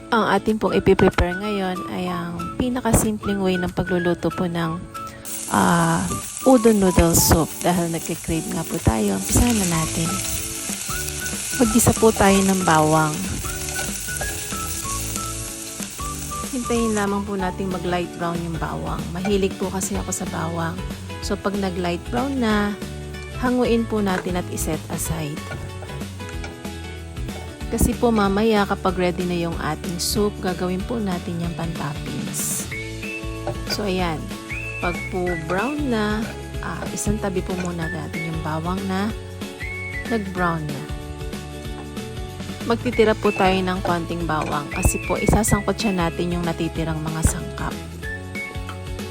Ang ating pong ipiprepare ngayon ay ang pinakasimpleng way ng pagluluto po ng udon noodle soup. Dahil nagkikrave nga po tayo, umpisahan na natin. Maggisa po tayo ng bawang. Hintayin lamang po natin mag light brown yung bawang. Mahilig po kasi ako sa bawang. So pag nag light brown na, hanguin po natin at iset aside. Kasi po mamaya kapag ready na yung ating soup, gagawin po natin yung pan-toppings. So ayan, pag po brown na, isang tabi po muna natin yung bawang na nag-brown na. Magtitira po tayo ng konting bawang kasi po isasangkot siya natin yung natitirang mga sangkap.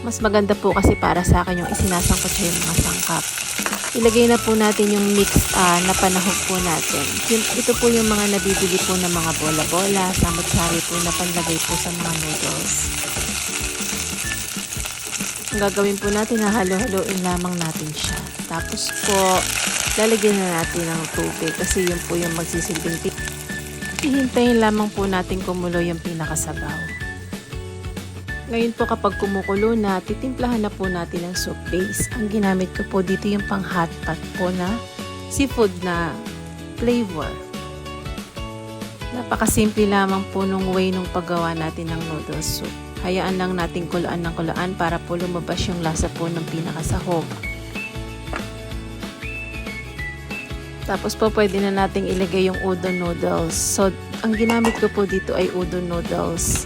Mas maganda po kasi para sa akin yung isinasangkot siya yung mga sangkap. Ilagay na po natin yung mix na panahog po natin. Ito po yung mga nabibili po ng mga bola-bola, samot-sari po na panlagay po sa mga noodles. Ang gagawin po natin, halo-haloin lamang natin siya. Tapos po, lalagyan na natin ng tubig kasi yun po yung magsisilbing tip. Ihintayin lamang po natin kumulo yung pinakasabaw. Ngayon po kapag kumukulo na, titimplahan na po natin ng soup base. Ang ginamit ko po dito yung pang hot pot po na seafood na flavor. Napakasimple lamang po nung way nung paggawa natin ng noodle soup. Hayaan lang natin kulaan ng kulaan para po lumabas yung lasa po ng pinakasahog. Tapos po pwede na nating ilagay yung udon noodles. So ang ginamit ko po dito ay udon noodles.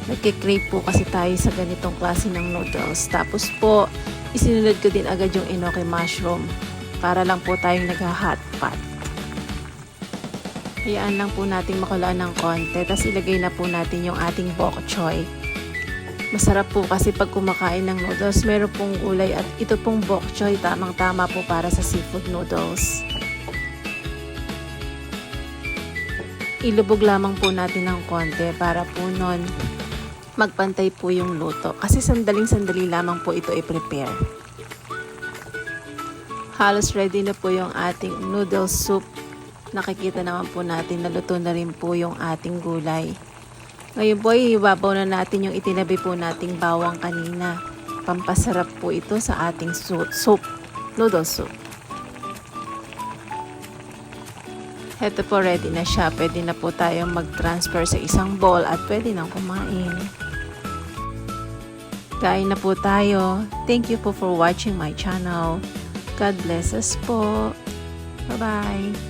Nagkikrave po kasi tayo sa ganitong klase ng noodles. Tapos po, isinunod ko din agad yung enoki mushroom para lang po tayong nagha-hot pot. Hayaan lang po natin makulaan ng konti. Tapos ilagay na po natin yung ating bok choy. Masarap po kasi pag kumakain ng noodles, meron pong gulay at ito pong bok choy tamang-tama po para sa seafood noodles. Ilubog lamang po natin ng konti para po nun magpantay po yung luto. Kasi sandaling-sandali lamang po ito i-prepare. Halos ready na po yung ating noodle soup. Nakikita naman po natin na luto na rin po yung ating gulay. Ngayon po, ibabaw na natin yung itinabi po nating bawang kanina. Pampasarap po ito sa ating soup, noodle soup. Ito po, ready na siya. Pwede na po tayong mag-transfer sa isang bowl at pwede nang kumain. Kain na po tayo. Thank you po for watching my channel. God bless us po. Bye-bye.